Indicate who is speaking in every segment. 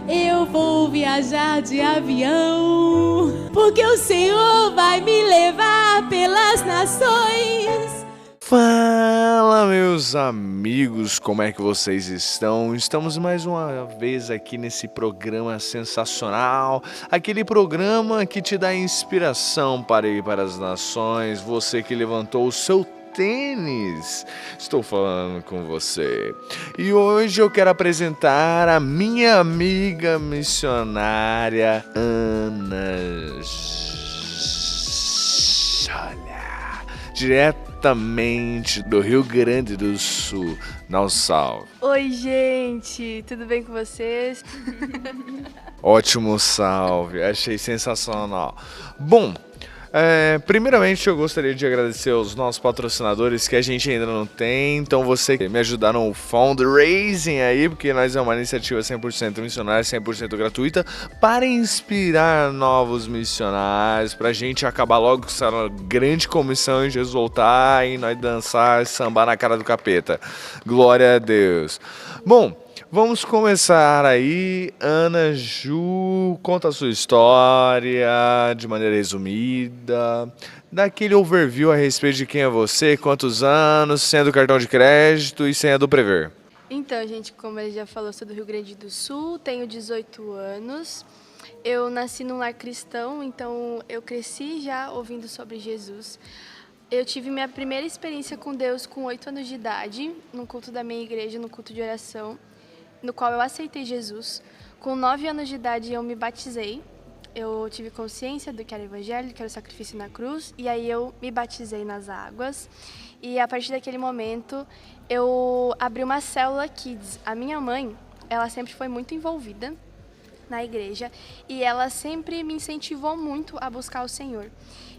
Speaker 1: eu vou viajar de avião, porque o Senhor vai me levar pelas nações.
Speaker 2: Fala, meus amigos, como é que vocês estão? Estamos mais uma vez aqui nesse programa sensacional, aquele programa que te dá inspiração para ir para as nações, você que levantou o seu tênis, estou falando com você. E hoje eu quero apresentar a minha amiga missionária Ana Júlia, diretamente do Rio Grande do Sul. Não salve.
Speaker 3: Oi, gente, tudo bem com vocês?
Speaker 2: Ótimo salve, achei sensacional. Bom, primeiramente eu gostaria de agradecer aos nossos patrocinadores que a gente ainda não tem, então você que me ajudar no fundraising aí, porque nós é uma iniciativa 100% missionária, 100% gratuita, para inspirar novos missionários, pra gente acabar logo com essa grande comissão e Jesus voltar e nós dançar e sambar na cara do capeta. Glória a Deus. Bom, vamos começar aí. Ana Ju, conta a sua história de maneira resumida. Dá aquele overview a respeito de quem é você, quantos anos, senha do cartão de crédito e senha do Prever.
Speaker 3: Então, gente, como ele já falou, sou do Rio Grande do Sul, tenho 18 anos. Eu nasci num lar cristão, então eu cresci já ouvindo sobre Jesus. Eu tive minha primeira experiência com Deus com 8 anos de idade, no culto da minha igreja, no culto de oração, no qual eu aceitei Jesus. Com 9 anos de idade eu me batizei. Eu tive consciência do que era o evangelho, do que era o sacrifício na cruz, e aí eu me batizei nas águas. E a partir daquele momento eu abri uma célula Kids. A minha mãe, ela sempre foi muito envolvida na igreja e ela sempre me incentivou muito a buscar o Senhor.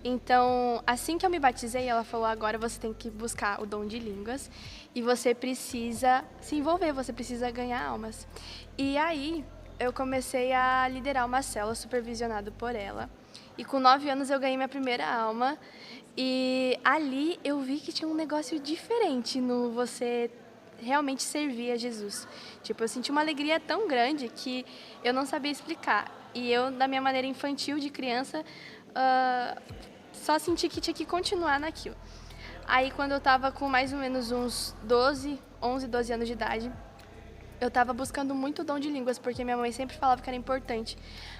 Speaker 3: Então, assim que eu me batizei, ela falou: agora você tem que buscar o dom de línguas e você precisa se envolver, você precisa ganhar almas. E aí eu comecei a liderar uma célula supervisionado por ela. E com 9 anos eu ganhei minha primeira alma. E ali eu vi que tinha um negócio diferente no você realmente servir a Jesus. Tipo, eu senti uma alegria tão grande que eu não sabia explicar. E eu, da minha maneira infantil, de criança, só senti que tinha que continuar naquilo. Aí, quando eu estava com mais ou menos uns 11, 12 anos de idade, eu estava buscando muito o dom de línguas, porque minha mãe sempre falava que era importante,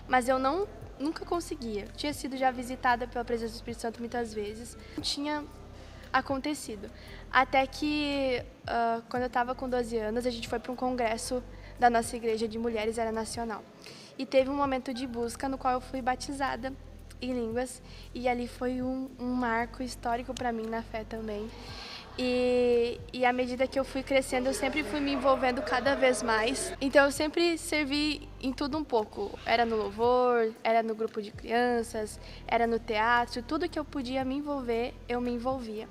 Speaker 3: mas eu nunca conseguia. Tinha sido já visitada pela presença do Espírito Santo muitas vezes, não tinha acontecido. Até que, quando eu estava com 12 anos, a gente foi para um congresso da nossa igreja de mulheres, era nacional. E teve um momento de busca no qual eu fui batizada em línguas, e ali foi um marco histórico para mim na fé também. E à medida que eu fui crescendo, eu sempre fui me envolvendo cada vez mais. Então eu sempre servi em tudo um pouco. Era no louvor, era no grupo de crianças, era no teatro. Tudo que eu podia me envolver, eu me envolvia.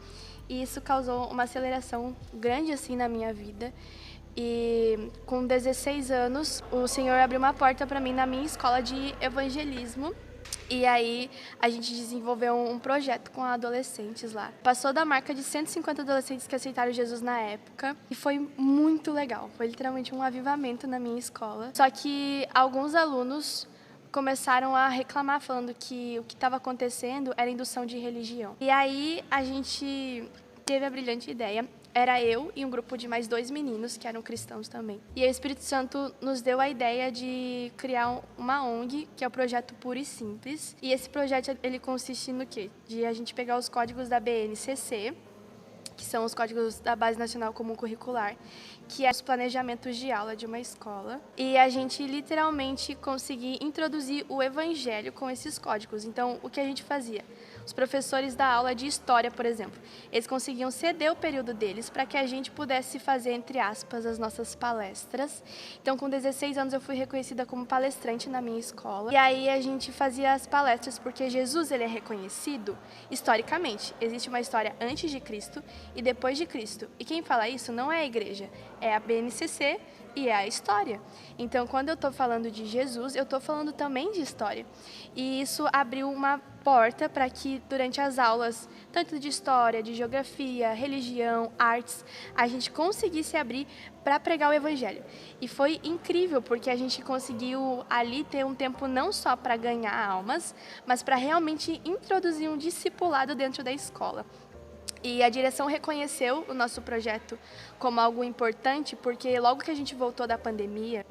Speaker 3: E isso causou uma aceleração grande assim na minha vida. E com 16 anos, o Senhor abriu uma porta para mim na minha escola de evangelismo. E aí a gente desenvolveu um projeto com adolescentes lá. Passou da marca de 150 adolescentes que aceitaram Jesus na época. E foi muito legal. Foi literalmente um avivamento na minha escola. Só que alguns alunos começaram a reclamar, falando que o que estava acontecendo era indução de religião. E aí a gente teve a brilhante ideia. Era eu e um grupo de mais 2 meninos, que eram cristãos também. E aí o Espírito Santo nos deu a ideia de criar uma ONG, que é o Projeto Puro e Simples. E esse projeto, ele consiste no quê? De a gente pegar os códigos da BNCC, que são os códigos da Base Nacional Comum Curricular, que é os planejamentos de aula de uma escola, e a gente literalmente conseguir introduzir o evangelho com esses códigos. Então, o que a gente fazia? Os professores da aula de história, por exemplo, eles conseguiam ceder o período deles para que a gente pudesse fazer, entre aspas, as nossas palestras. Então, com 16 anos, eu fui reconhecida como palestrante na minha escola. E aí a gente fazia as palestras, porque Jesus, ele é reconhecido historicamente. Existe uma história antes de Cristo e depois de Cristo. E quem fala isso não é a igreja, é a BNCC e é a história. Então, quando eu estou falando de Jesus, eu estou falando também de história. E isso abriu uma porta para que durante as aulas, tanto de história, de geografia, religião, artes, a gente conseguisse abrir para pregar o evangelho. E foi incrível, porque a gente conseguiu ali ter um tempo não só para ganhar almas, mas para realmente introduzir um discipulado dentro da escola. E a direção reconheceu o nosso projeto como algo importante, porque logo que a gente voltou da pandemia,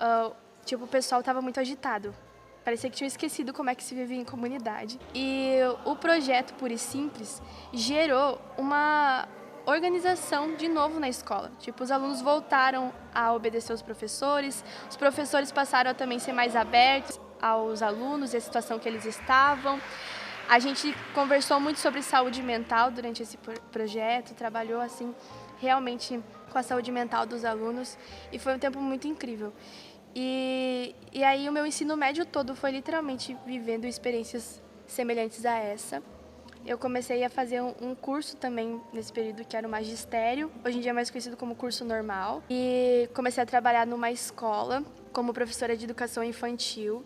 Speaker 3: o pessoal estava muito agitado. Parecia que tinham esquecido como é que se vivia em comunidade. E o projeto Puro e Simples gerou uma organização de novo na escola. Os alunos voltaram a obedecer os professores passaram a também ser mais abertos aos alunos e a situação que eles estavam. A gente conversou muito sobre saúde mental durante esse projeto, trabalhou assim realmente com a saúde mental dos alunos e foi um tempo muito incrível. E aí o meu ensino médio todo foi literalmente vivendo experiências semelhantes a essa. Eu comecei a fazer um curso também nesse período que era o magistério, hoje em dia é mais conhecido como curso normal. E comecei a trabalhar numa escola como professora de educação infantil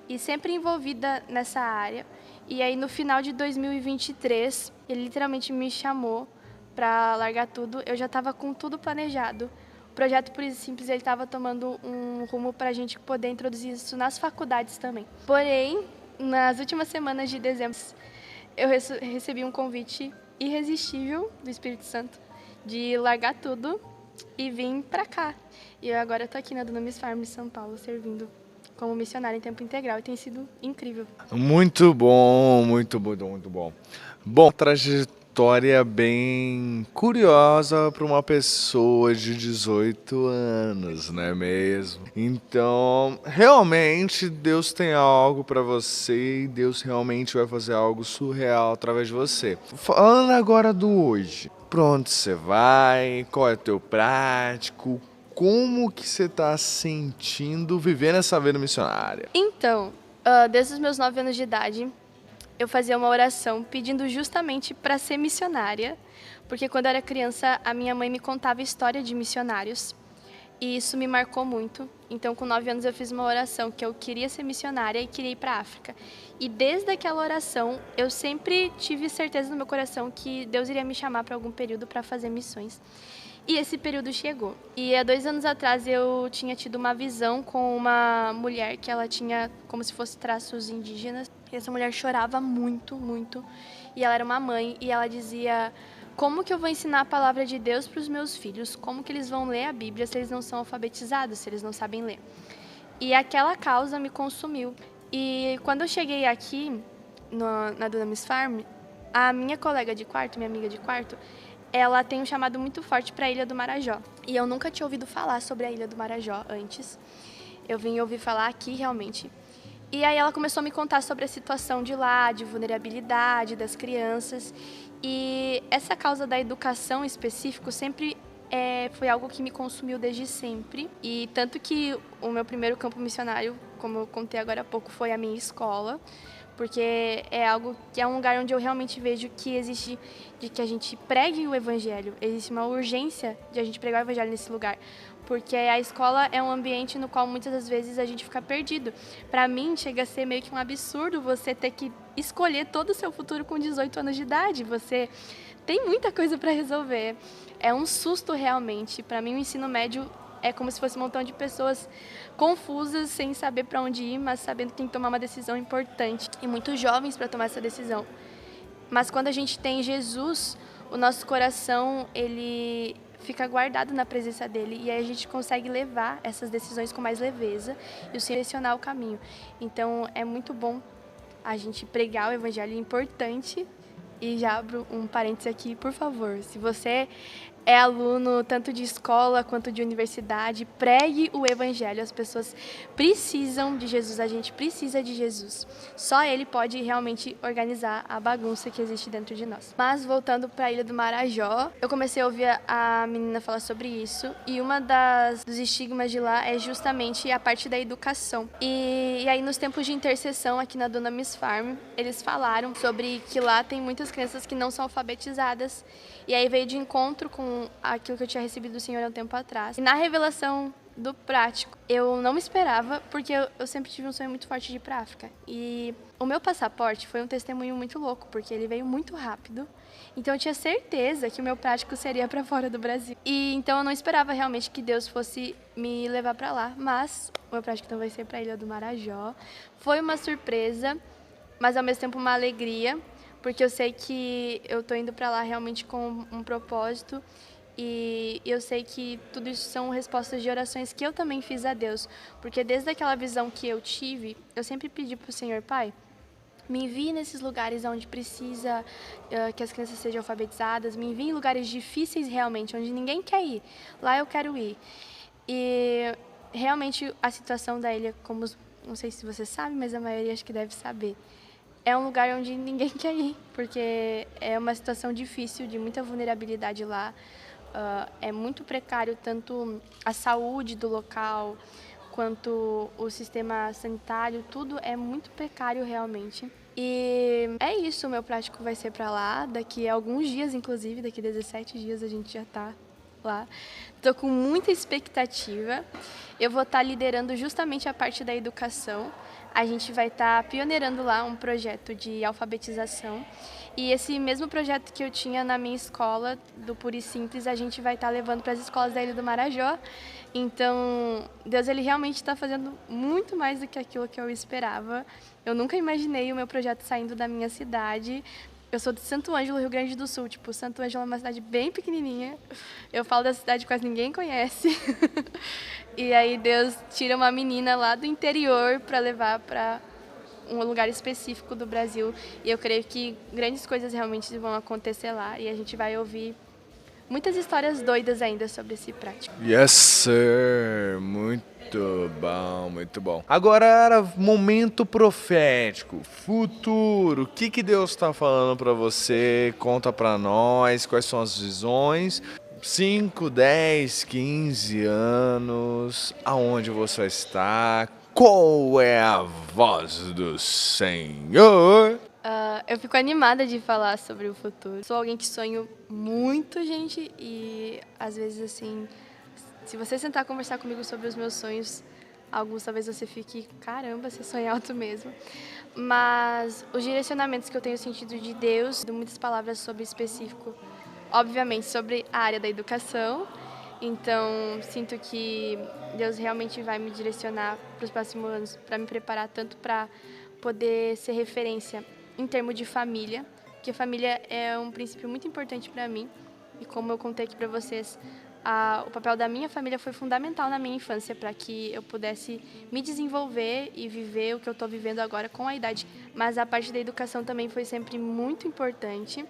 Speaker 3: e sempre envolvida nessa área. E aí no final de 2023, ele literalmente me chamou para largar tudo, eu já estava com tudo planejado. O projeto Puro e Simples estava tomando um rumo para a gente poder introduzir isso nas faculdades também. Porém, nas últimas semanas de dezembro, eu recebi um convite irresistível do Espírito Santo de largar tudo e vir para cá. E eu agora estou aqui na Dunamis Farm, em São Paulo, servindo como missionária em tempo integral e tem sido incrível.
Speaker 2: Muito bom, muito bom, muito bom. Bom, trajetória bem curiosa para uma pessoa de 18 anos, não é mesmo? Então, realmente Deus tem algo para você e Deus realmente vai fazer algo surreal através de você. Falando agora do hoje, pra onde você vai, qual é o teu prático, como que você está sentindo viver nessa vida missionária?
Speaker 3: Então, desde os meus 9 anos de idade, eu fazia uma oração pedindo justamente para ser missionária, porque quando eu era criança, a minha mãe me contava história de missionários e isso me marcou muito. Então, com 9 anos, eu fiz uma oração que eu queria ser missionária e queria ir para a África. E desde aquela oração, eu sempre tive certeza no meu coração que Deus iria me chamar para algum período para fazer missões. E esse período chegou. E há 2 anos atrás eu tinha tido uma visão com uma mulher que ela tinha como se fosse traços indígenas. E essa mulher chorava muito, muito. E ela era uma mãe e ela dizia: como que eu vou ensinar a palavra de Deus para os meus filhos? Como que eles vão ler a Bíblia se eles não são alfabetizados, se eles não sabem ler? E aquela causa me consumiu. E quando eu cheguei aqui na Dunamis Farm, a minha colega de quarto, minha amiga de quarto, ela tem um chamado muito forte para a Ilha do Marajó. E eu nunca tinha ouvido falar sobre a Ilha do Marajó antes. Eu vim ouvir falar aqui, realmente. E aí ela começou a me contar sobre a situação de lá, de vulnerabilidade das crianças. E essa causa da educação em específico sempre foi algo que me consumiu desde sempre. E tanto que o meu primeiro campo missionário, como eu contei agora há pouco, foi a minha escola. Porque é algo que é um lugar onde eu realmente vejo que existe de que a gente pregue o evangelho. Existe uma urgência de a gente pregar o evangelho nesse lugar. Porque a escola é um ambiente no qual muitas das vezes a gente fica perdido. Para mim, chega a ser meio que um absurdo você ter que escolher todo o seu futuro com 18 anos de idade. Você tem muita coisa para resolver. É um susto realmente. Para mim, o ensino médio é como se fosse um montão de pessoas confusas, sem saber para onde ir, mas sabendo que tem que tomar uma decisão importante. E muitos jovens para tomar essa decisão. Mas quando a gente tem Jesus, o nosso coração, ele fica guardado na presença dele. E aí a gente consegue levar essas decisões com mais leveza e o direcionar o caminho. Então é muito bom a gente pregar o evangelho, é importante. E já abro um parênteses aqui, por favor. Se você é aluno tanto de escola quanto de universidade, pregue o evangelho. As pessoas precisam de Jesus, a gente precisa de Jesus. Só Ele pode realmente organizar a bagunça que existe dentro de nós. Mas voltando para a Ilha do Marajó, eu comecei a ouvir a menina falar sobre isso e uma dos estigmas de lá é justamente a parte da educação. E aí nos tempos de intercessão aqui na Dunamis Farm, eles falaram sobre que lá tem muitas crianças que não são alfabetizadas. E aí veio de encontro com aquilo que eu tinha recebido do Senhor há um tempo atrás. E na revelação do prático. Eu não me esperava, porque eu sempre tive um sonho muito forte de ir pra África. E o meu passaporte foi um testemunho muito louco, porque ele veio muito rápido. Então eu tinha certeza que o meu prático seria para fora do Brasil. E então eu não esperava realmente que Deus fosse me levar para lá, mas o meu prático então vai ser para a Ilha do Marajó. Foi uma surpresa, mas ao mesmo tempo uma alegria, porque eu sei que eu tô indo para lá realmente com um propósito. E eu sei que tudo isso são respostas de orações que eu também fiz a Deus. Porque desde aquela visão que eu tive, eu sempre pedi para o Senhor, Pai, me envie nesses lugares onde precisa que as crianças sejam alfabetizadas, me envie em lugares difíceis realmente, onde ninguém quer ir. Lá eu quero ir. E realmente a situação da ilha, como não sei se você sabe, mas a maioria acho que deve saber, é um lugar onde ninguém quer ir, porque é uma situação difícil, de muita vulnerabilidade lá. É muito precário tanto a saúde do local, quanto o sistema sanitário, tudo é muito precário realmente. E é isso, o meu prático vai ser para lá, daqui a alguns dias, inclusive, daqui a 17 dias a gente já está lá. Estou com muita expectativa. Eu vou estar liderando justamente a parte da educação. A gente vai estar pioneirando lá um projeto de alfabetização. E esse mesmo projeto que eu tinha na minha escola, do Puri Simples, a gente vai estar levando para as escolas da Ilha do Marajó. Então, Deus ele realmente está fazendo muito mais do que aquilo que eu esperava. Eu nunca imaginei o meu projeto saindo da minha cidade. Eu sou de Santo Ângelo, Rio Grande do Sul. Tipo, Santo Ângelo é uma cidade bem pequenininha. Eu falo da cidade que quase ninguém conhece. E aí Deus tira uma menina lá do interior para levar para um lugar específico do Brasil. E eu creio que grandes coisas realmente vão acontecer lá. E a gente vai ouvir muitas histórias doidas ainda sobre esse prático.
Speaker 2: Yes, sir. Muito bom, muito bom. Agora era momento profético, futuro. O que Deus está falando para você? Conta para nós quais são as visões. 5, 10, 15 anos, aonde você está? Qual é a voz do Senhor?
Speaker 3: Eu fico animada de falar sobre o futuro. Sou alguém que sonho muito, gente, e às vezes, assim, se você sentar a conversar comigo sobre os meus sonhos, alguns talvez você fique, caramba, você sonha alto mesmo. Mas os direcionamentos que eu tenho sentido de Deus, dou muitas palavras sobre específico, obviamente sobre a área da educação. Então, sinto que Deus realmente vai me direcionar para os próximos anos, para me preparar tanto para poder ser referência em termos de família, porque família é um princípio muito importante para mim. E como eu contei aqui para vocês, o papel da minha família foi fundamental na minha infância para que eu pudesse me desenvolver e viver o que eu estou vivendo agora com a idade. Mas a parte da educação também foi sempre muito importante.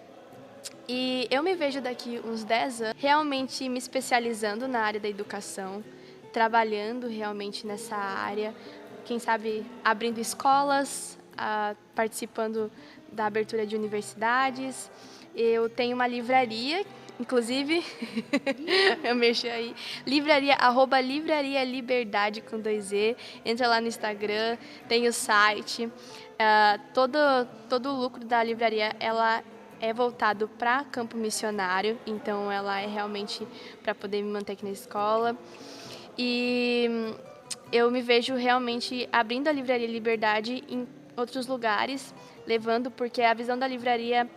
Speaker 3: E eu me vejo daqui uns 10 anos realmente me especializando na área da educação, trabalhando realmente nessa área, quem sabe abrindo escolas, participando da abertura de universidades. Eu tenho uma livraria, inclusive, eu mexo aí, livraria, @livraria liberdade com 2E, entra lá no Instagram, tem o site. Todo o lucro da livraria, ela é voltado para campo missionário, então ela é realmente para poder me manter aqui na escola. E eu me vejo realmente abrindo a Livraria Liberdade em outros lugares, levando, porque a visão da livraria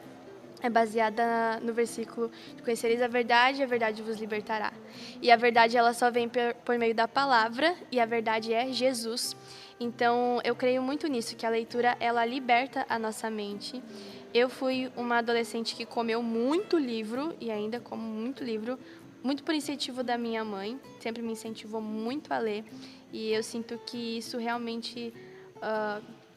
Speaker 3: é baseada no versículo de conhecereis a verdade vos libertará. E a verdade ela só vem por meio da palavra, e a verdade é Jesus. Então eu creio muito nisso, que a leitura ela liberta a nossa mente. Eu fui uma adolescente que comeu muito livro, e ainda como muito livro, muito por incentivo da minha mãe, sempre me incentivou muito a ler, e eu sinto que isso realmente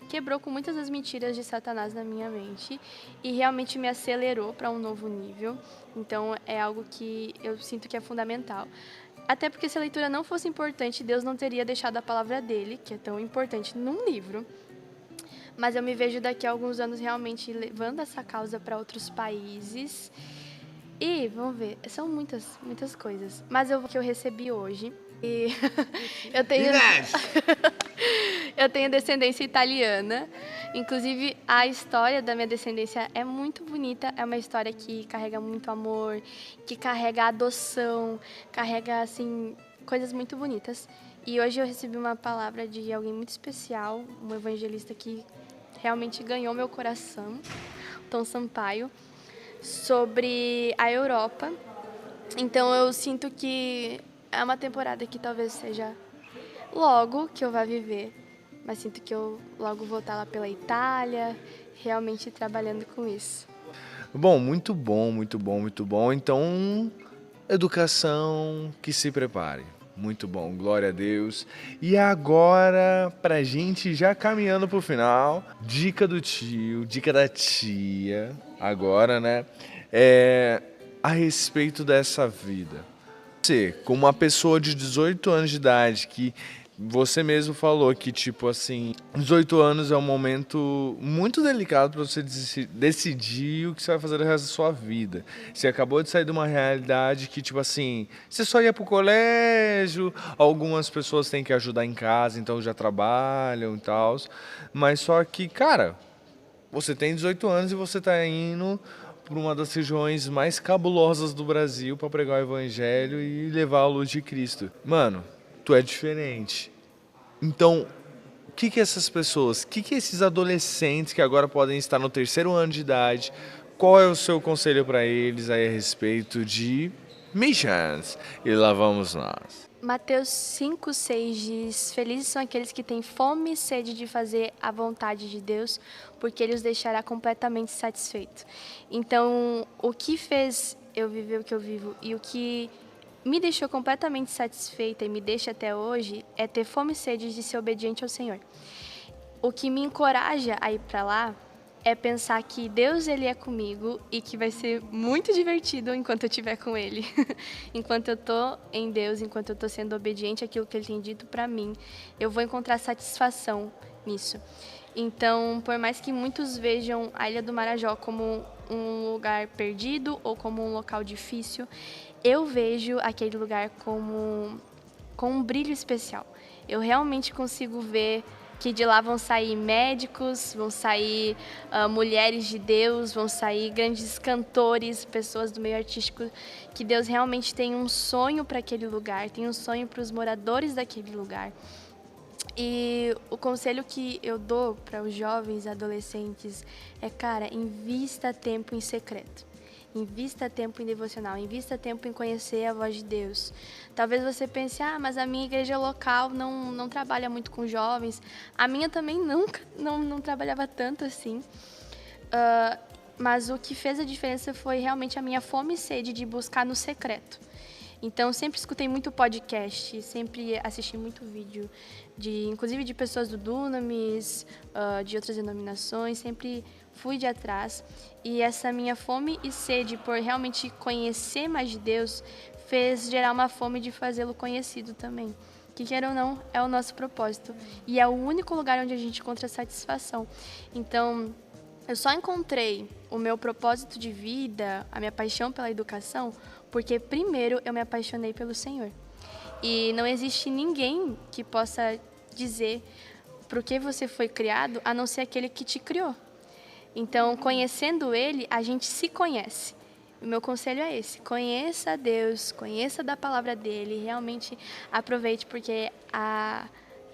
Speaker 3: quebrou com muitas das mentiras de Satanás na minha mente, e realmente me acelerou para um novo nível, então é algo que eu sinto que é fundamental. Até porque se a leitura não fosse importante, Deus não teria deixado a palavra dele, que é tão importante, num livro. Mas eu me vejo daqui a alguns anos realmente levando essa causa para outros países. E, vamos ver, são muitas coisas. Mas que eu recebi hoje. E eu tenho descendência italiana. Inclusive, a história da minha descendência é muito bonita. É uma história que carrega muito amor, que carrega adoção, carrega, assim, coisas muito bonitas. E hoje eu recebi uma palavra de alguém muito especial, um evangelista que realmente ganhou meu coração, Tom Sampaio, sobre a Europa. Então eu sinto que é uma temporada que talvez seja logo que eu vá viver, mas sinto que eu logo vou estar lá pela Itália, realmente trabalhando com isso.
Speaker 2: Bom, muito bom, muito bom, muito bom. Então, educação, que se prepare. Muito bom, glória a Deus. E agora, pra gente já caminhando pro final, dica do tio, dica da tia, agora, né? A respeito dessa vida. Você, como uma pessoa de 18 anos de idade, que você mesmo falou que, tipo assim, 18 anos é um momento muito delicado para você decidir o que você vai fazer o resto da sua vida. Você acabou de sair de uma realidade que, tipo assim, você só ia pro colégio, algumas pessoas têm que ajudar em casa, então já trabalham e tal. Mas só que, cara, você tem 18 anos e você tá indo por uma das regiões mais cabulosas do Brasil para pregar o evangelho e levar a luz de Cristo. Mano, tu é diferente. Então, o que essas pessoas, o que esses adolescentes que agora podem estar no 3º ano de idade, qual é o seu conselho para eles aí a respeito de missions? E lá vamos nós.
Speaker 3: Mateus 5:6 diz: Felizes são aqueles que têm fome e sede de fazer a vontade de Deus, porque Ele os deixará completamente satisfeitos. Então, o que fez eu viver o que eu vivo e o que me deixou completamente satisfeita e me deixa até hoje é ter fome e sede de ser obediente ao Senhor. O que me encoraja a ir para lá é pensar que Deus ele é comigo e que vai ser muito divertido enquanto eu estiver com Ele. Enquanto eu tô em Deus, enquanto eu tô sendo obediente àquilo que Ele tem dito para mim, eu vou encontrar satisfação nisso. Então, por mais que muitos vejam a Ilha do Marajó como um lugar perdido ou como um local difícil, eu vejo aquele lugar com um brilho especial. Eu realmente consigo ver que de lá vão sair médicos, vão sair mulheres de Deus, vão sair grandes cantores, pessoas do meio artístico, que Deus realmente tem um sonho para aquele lugar, tem um sonho para os moradores daquele lugar. E o conselho que eu dou para os jovens, adolescentes, é, cara, invista tempo em secreto. Invista tempo em devocional, invista tempo em conhecer a voz de Deus. Talvez você pense, mas a minha igreja local não trabalha muito com jovens. A minha também não trabalhava tanto assim. Mas o que fez a diferença foi realmente a minha fome e sede de buscar no secreto. Então, sempre escutei muito podcast, sempre assisti muito vídeo, inclusive de pessoas do Dunamis, de outras denominações, sempre fui de atrás. E essa minha fome e sede por realmente conhecer mais de Deus fez gerar uma fome de fazê-lo conhecido também. Que, queira ou não, é o nosso propósito. E é o único lugar onde a gente encontra satisfação. Então, eu só encontrei o meu propósito de vida, a minha paixão pela educação, porque primeiro eu me apaixonei pelo Senhor. E não existe ninguém que possa dizer para o que você foi criado, a não ser aquele que te criou. Então, conhecendo Ele, a gente se conhece. O meu conselho é esse: conheça a Deus, conheça da palavra dEle, realmente aproveite, porque a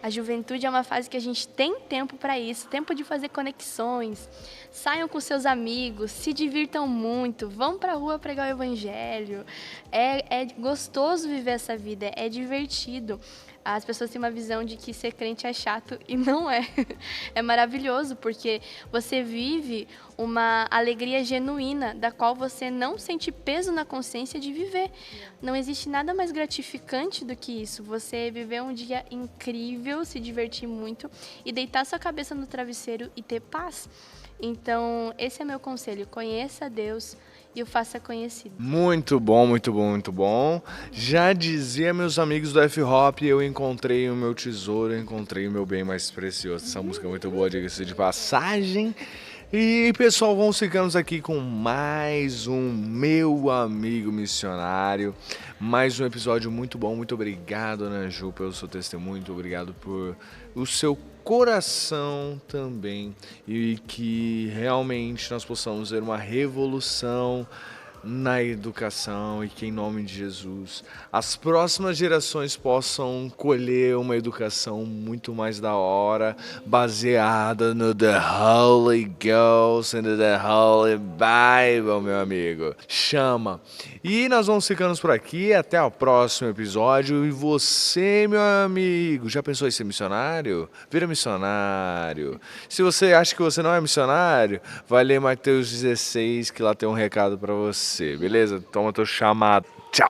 Speaker 3: juventude é uma fase que a gente tem tempo para isso, tempo de fazer conexões. Saiam com seus amigos, se divirtam muito, vão para a rua pregar o evangelho. É gostoso viver essa vida, é divertido. As pessoas têm uma visão de que ser crente é chato e não é. É maravilhoso porque você vive uma alegria genuína da qual você não sente peso na consciência de viver. Não existe nada mais gratificante do que isso. Você viver um dia incrível, se divertir muito e deitar sua cabeça no travesseiro e ter paz. Então, esse é meu conselho: conheça Deus e o faça conhecido.
Speaker 2: Muito bom, muito bom, muito bom. Já dizia meus amigos do F-Hop, eu encontrei o meu tesouro, eu encontrei o meu bem mais precioso. Essa música é muito boa, diga-se de passagem. E pessoal, vamos ficando aqui com mais um Meu Amigo Missionário. Mais um episódio muito bom. Muito obrigado, Ana Ju, pelo seu testemunho. Muito obrigado por o seu coração também. E que realmente nós possamos ver uma revolução na educação e que, em nome de Jesus, as próximas gerações possam colher uma educação muito mais da hora, baseada no The Holy Ghost and the Holy Bible, meu amigo. Chama! E nós vamos ficando por aqui, até o próximo episódio. E você, meu amigo, já pensou em ser missionário? Vira missionário. Se você acha que você não é missionário, vai ler Mateus 16, que lá tem um recado pra você, beleza? Toma teu chamado. Tchau!